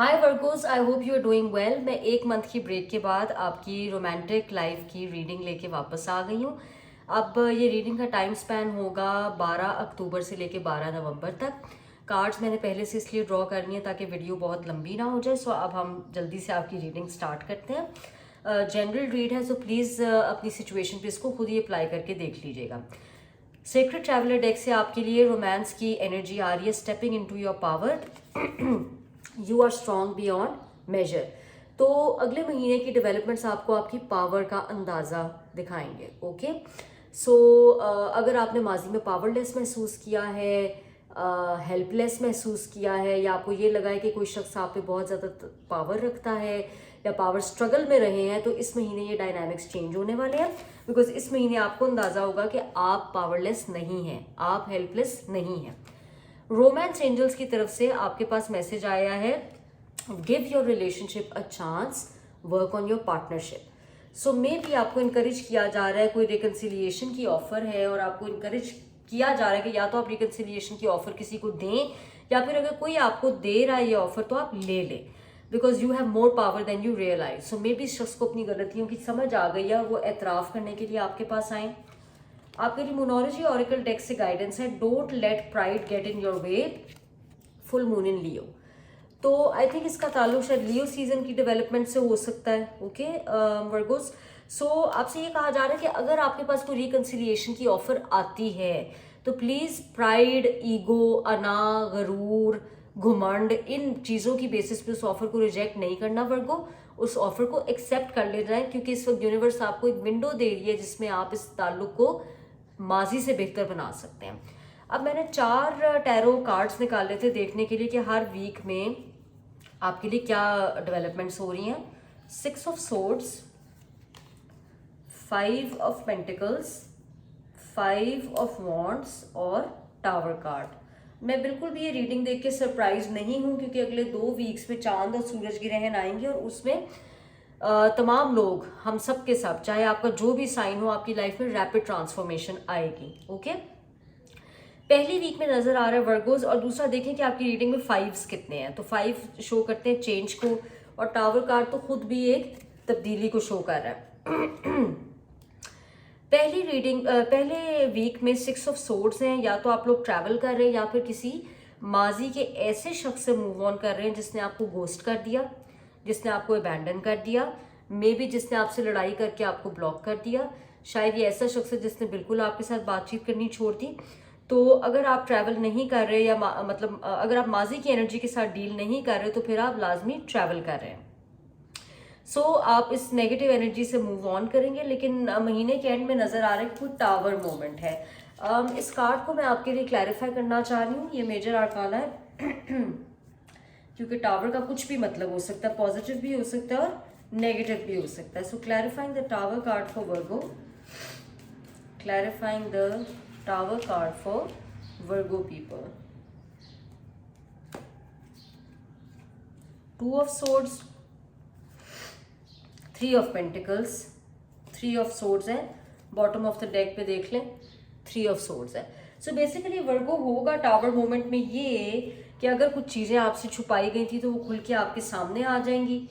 Hi Virgos, I hope you are doing well. मैं एक month की ब्रेक के बाद आपकी रोमांटिक लाइफ की रीडिंग लेके वापस आ गई हूँ। अब ये रीडिंग का टाइम स्पैन होगा 12 अक्टूबर से लेके 12 नवंबर तक। कार्ड्स मैंने पहले से इसलिए ड्रॉ करनी है ताकि वीडियो बहुत लंबी ना हो जाए। सो अब हम जल्दी से आपकी रीडिंग स्टार्ट करते हैं। जनरल रीड है, सो प्लीज़ अपनी सिचुएशन पे इसको खुद ही अप्लाई करके देख लीजिएगा। सीक्रेट ट्रैवलर डेक से आपके लिए रोमांस की एनर्जी आ रही है। Stepping into your power, you are strong beyond measure. तो अगले महीने की डेवलपमेंट्स आपको आपकी पावर का अंदाज़ा दिखाएंगे। ओके, सो अगर आपने माजी में पावरलेस महसूस किया है, हेल्पलेस महसूस किया है, या आपको ये लगा है कि कोई शख्स आप पे बहुत ज़्यादा पावर रखता है या पावर स्ट्रगल में रहे हैं, तो इस महीने ये डायनामिक्स चेंज होने वाले हैं। बिकॉज इस महीने आपको अंदाज़ा होगा कि आप पावरलेस नहीं हैं, आप हेल्पलेस नहीं हैं। रोमांस एंजल्स की तरफ से आपके पास मैसेज आया है, give your relationship a chance, work on your partnership. So मे भी आपको इनकरेज किया जा रहा है, कोई रिकन्सिलिएशन की ऑफर है और आपको इनकरेज किया जा रहा है कि या तो आप रिकन्सिलिएशन की ऑफर किसी को दें, या फिर अगर कोई आपको दे रहा है ये ऑफर तो आप ले लें, because you have more power than you realise. So maybe शख्स को अपनी गलतियों की समझ आ गई है और वो एतराफ़ करने के लिए आपके पास आए। आपके लिए मोनोलॉजी ऑरिकल डेक से गाइडेंस है, don't let pride get in your way, full moon in Leo. तो आई थिंक इसका ताल्लुक शायद लियो सीजन की डेवलपमेंट से हो सकता है। ओके वर्गोस, सो आपसे ये कहा जा रहा है कि अगर आपके पास कोई रिकन्सिलिएशन की ऑफर आती है तो प्लीज़ प्राइड, ईगो, अना, गरूर, घुमंड, इन चीज़ों की बेसिस पे उस ऑफर को रिजेक्ट नहीं करना वर्गो, उस ऑफर को एक्सेप्ट कर लेना है, क्योंकि इस वक्त यूनिवर्स आपको एक विंडो दे रही है जिसमें आप इस ताल्लुक को माजी से बेहतर बना सकते हैं। अब मैंने 4 टैरो कार्ड्स निकाले थे देखने के लिए कि हर वीक में आपके लिए क्या डेवलपमेंट्स हो रही हैं। 6 of swords, 5 of pentacles, 5 of wands और टावर कार्ड। मैं बिल्कुल भी ये रीडिंग देख के सरप्राइज नहीं हूँ, क्योंकि अगले 2 वीक्स में चांद और सूरज ग्रहण आएंगे और उसमें तमाम लोग, हम सब के सब, चाहे आपका जो भी साइन हो, आपकी लाइफ में रैपिड ट्रांसफॉर्मेशन आएगी। ओके, पहली वीक में नजर आ रहा है वर्गोज। और दूसरा देखें कि आपकी रीडिंग में 5s कितने हैं, तो 5 शो करते हैं चेंज को, और टावर कार्ड तो खुद भी एक तब्दीली को शो कर रहा है। पहले वीक में 6 ऑफ सोर्ड्स हैं, या तो आप लोग ट्रैवल कर रहे हैं या फिर किसी माजी के ऐसे शख्स से मूव ऑन कर रहे हैं जिसने आपको गोस्ट कर दिया, जिसने आपको अबैंडन कर दिया, मे बी जिसने आपसे लड़ाई करके आपको ब्लॉक कर दिया। शायद ये ऐसा शख्स है जिसने बिल्कुल आपके साथ बातचीत करनी छोड़ दी। तो अगर आप ट्रैवल नहीं कर रहे, या मतलब अगर आप माजी की एनर्जी के साथ डील नहीं कर रहे, तो फिर आप लाजमी ट्रैवल कर रहे हैं। सो आप इस नेगेटिव एनर्जी से मूव ऑन करेंगे। लेकिन महीने के एंड में नजर आ रहा है कि कोई टावर मोमेंट है। इस कार्ड को मैं आपके लिए क्लैरिफाई करना चाह रही हूँ। ये मेजर आर्काना है क्योंकि टावर का कुछ भी मतलब हो सकता है, पॉजिटिव भी हो सकता है और नेगेटिव भी हो सकता है। So clarifying the tower card for Virgo, clarifying the tower card for Virgo people. 2 of swords, 3 of pentacles, 3 of swords है। बॉटम ऑफ द डेक पे देख लें, 3 ऑफ सोर्ड्स है। सो बेसिकली वर्गो होगा टावर मोमेंट में ये कि अगर कुछ चीज़ें आपसे छुपाई गई थी तो वो खुल के आपके सामने आ जाएंगी।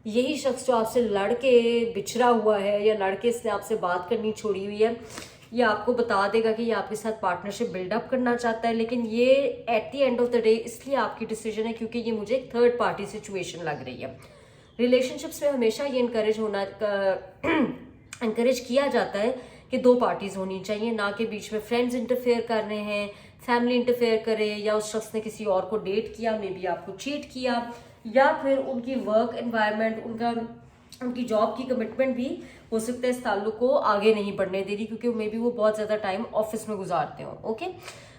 यही शख्स जो आपसे लड़ के बिछड़ा हुआ है, या लड़ के इसने आपसे बात करनी छोड़ी हुई है, ये आपको बता देगा कि ये आपके साथ पार्टनरशिप बिल्डअप करना चाहता है। लेकिन ये at the end of the day इसलिए आपकी डिसीजन है क्योंकि ये मुझे एक थर्ड पार्टी सिचुएशन लग रही है। रिलेशनशिप्स में हमेशा ये इनकरेज किया जाता है कि 2 पार्टीज होनी चाहिए, ना कि बीच में फ्रेंड्स इंटरफेयर कर रहे हैं, फैमिली इंटरफेयर करे, या उस शख्स ने किसी और को डेट किया, मे बी आपको चीट किया, या फिर उनकी वर्क एनवायरनमेंट, उनकी जॉब की कमिटमेंट भी हो सकता है इस ताल्लुक को आगे नहीं बढ़ने दे रही, क्योंकि मे बी वो बहुत ज़्यादा टाइम ऑफिस में गुजारते हो। Okay,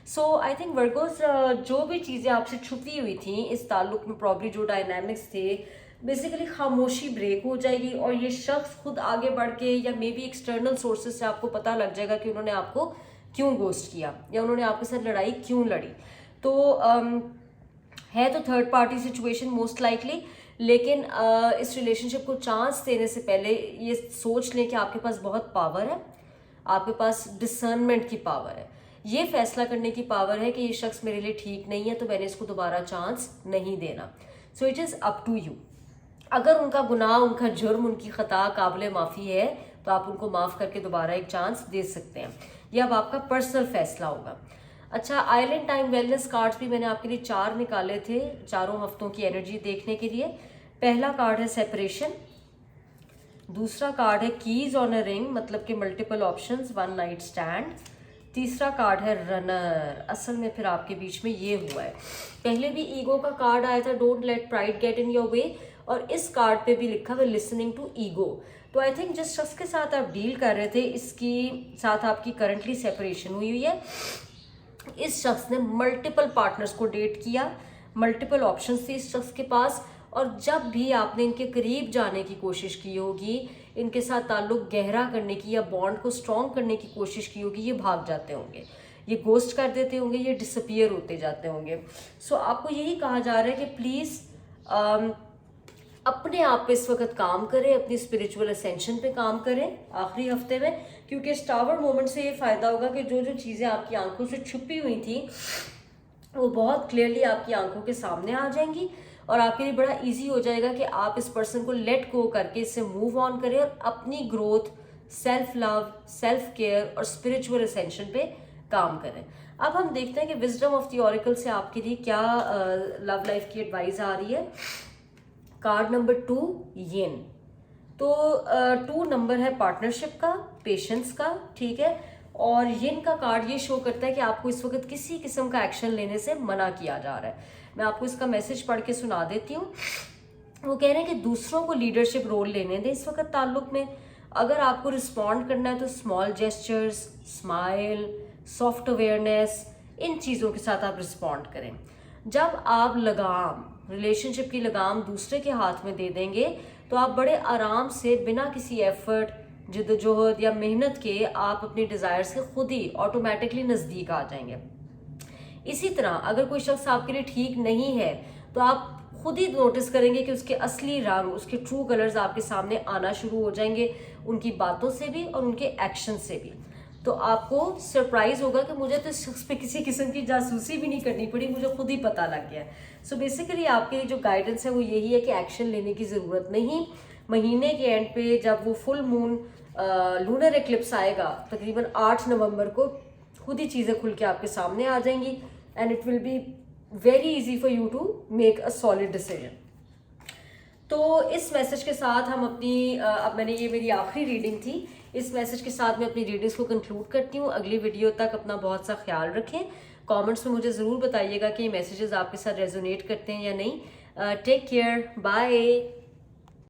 so I think Virgo's, जो भी चीज़ें आपसे छुपी हुई थी इस ताल्लुक में, प्रॉब्ली जो डायनामिक्स थे, बेसिकली खामोशी ब्रेक हो जाएगी और ये शख्स खुद आगे बढ़ के, या मे बी एक्सटर्नल सोर्सेज से आपको पता लग जाएगा कि उन्होंने आपको क्यों गोस्ट किया या उन्होंने आपके साथ लड़ाई क्यों लड़ी। तो है तो third party situation most likely, लेकिन इस रिलेशनशिप को चांस देने से पहले ये सोच लें कि आपके पास बहुत पावर है, आपके पास डिसर्नमेंट की पावर है, ये फैसला करने की पावर है कि ये शख्स मेरे लिए ठीक नहीं है, तो मैंने इसको दोबारा चांस नहीं देना। So it is up to you. अगर उनका गुनाह, उनका जुर्म, उनकी ख़ता काबिल माफ़ी है तो आप उनको माफ़ करके दोबारा एक चांस दे सकते हैं। ये अब आपका पर्सनल फैसला होगा। अच्छा, आइलैंड टाइम वेलनेस कार्ड्स भी मैंने आपके लिए 4 निकाले थे, चारों हफ्तों की एनर्जी देखने के लिए। पहला कार्ड है सेपरेशन, दूसरा कार्ड है कीज ऑन अ रिंग, मतलब कि multiple options, one night stand. तीसरा कार्ड है रनर, असल में फिर आपके बीच में ये हुआ है। पहले भी ईगो का कार्ड आया था, don't let pride get in your वे, और इस कार्ड पे भी लिखा हुआ लिसनिंग टू ईगो। तो आई थिंक जिस शख्स के साथ आप डील कर रहे थे, इसकी साथ आपकी करंटली सेपरेशन हुई है। इस शख्स ने मल्टीपल पार्टनर्स को डेट किया, मल्टीपल ऑप्शंस थे इस शख्स के पास, और जब भी आपने इनके करीब जाने की कोशिश की होगी, इनके साथ ताल्लुक गहरा करने की या बॉन्ड को स्ट्रॉन्ग करने की कोशिश की होगी, ये भाग जाते होंगे, ये गोस्ट कर देते होंगे, ये डिसअपियर होते जाते होंगे। सो आपको यही कहा जा रहा है कि प्लीज़ अपने आप पे इस वक्त काम करें, अपनी स्पिरिचुअल असेंशन पे काम करें आखिरी हफ्ते में, क्योंकि इस टावर मोमेंट से ये फ़ायदा होगा कि जो जो चीज़ें आपकी आंखों से छुपी हुई थी वो बहुत क्लियरली आपकी आंखों के सामने आ जाएंगी, और आपके लिए बड़ा इजी हो जाएगा कि आप इस पर्सन को लेट गो करके इससे मूव ऑन करें और अपनी growth, self love, self care और स्पिरिचुअल असेंशन पे काम करें। अब हम देखते हैं कि विजडम ऑफ द ऑरेकल से आपके लिए क्या लव लाइफ की एडवाइस आ रही है। कार्ड नंबर 2 येन। तो 2 नंबर है पार्टनरशिप का, पेशेंस का, ठीक है। और येन का कार्ड ये शो करता है कि आपको इस वक्त किसी किस्म का एक्शन लेने से मना किया जा रहा है। मैं आपको इसका मैसेज पढ़ के सुना देती हूँ। वो कह रहे हैं कि दूसरों को लीडरशिप रोल लेने दें इस वक्त ताल्लुक में। अगर आपको रिस्पॉन्ड करना है तो small gestures, smile, soft awareness, इन चीज़ों के साथ आप रिस्पॉन्ड करें। जब आप लगाम, रिलेशनशिप की लगाम दूसरे के हाथ में दे देंगे तो आप बड़े आराम से बिना किसी एफर्ट, जिद्दोजहद या मेहनत के आप अपनी डिज़ायर्स के खुद ही ऑटोमेटिकली नज़दीक आ जाएंगे। इसी तरह अगर कोई शख्स आपके लिए ठीक नहीं है तो आप खुद ही नोटिस करेंगे कि उसके असली रंग, उसके ट्रू कलर्स आपके सामने आना शुरू हो जाएंगे, उनकी बातों से भी और उनके एक्शन से भी। तो आपको सरप्राइज होगा कि मुझे तो इस शख्स पे किसी किस्म की जासूसी भी नहीं करनी पड़ी, मुझे खुद ही पता लग गया। सो बेसिकली आपके लिए जो गाइडेंस है वो यही है कि एक्शन लेने की ज़रूरत नहीं। महीने के एंड पे जब वो फुल मून लूनर एक्लिप्स आएगा तकरीबन 8 नवंबर को, खुद ही चीज़ें खुल के आपके सामने आ जाएंगी and it will be very easy for you to make a solid decision. तो इस मैसेज के साथ हम अपनी अब मैंने ये मेरी आखिरी रीडिंग थी, इस मैसेज के साथ मैं अपनी रीडिंग्स को कंक्लूड करती हूँ। अगली वीडियो तक अपना बहुत सा ख्याल रखें। कमेंट्स में मुझे ज़रूर बताइएगा कि ये मैसेजेस आपके साथ रेजोनेट करते हैं या नहीं। Take care, bye.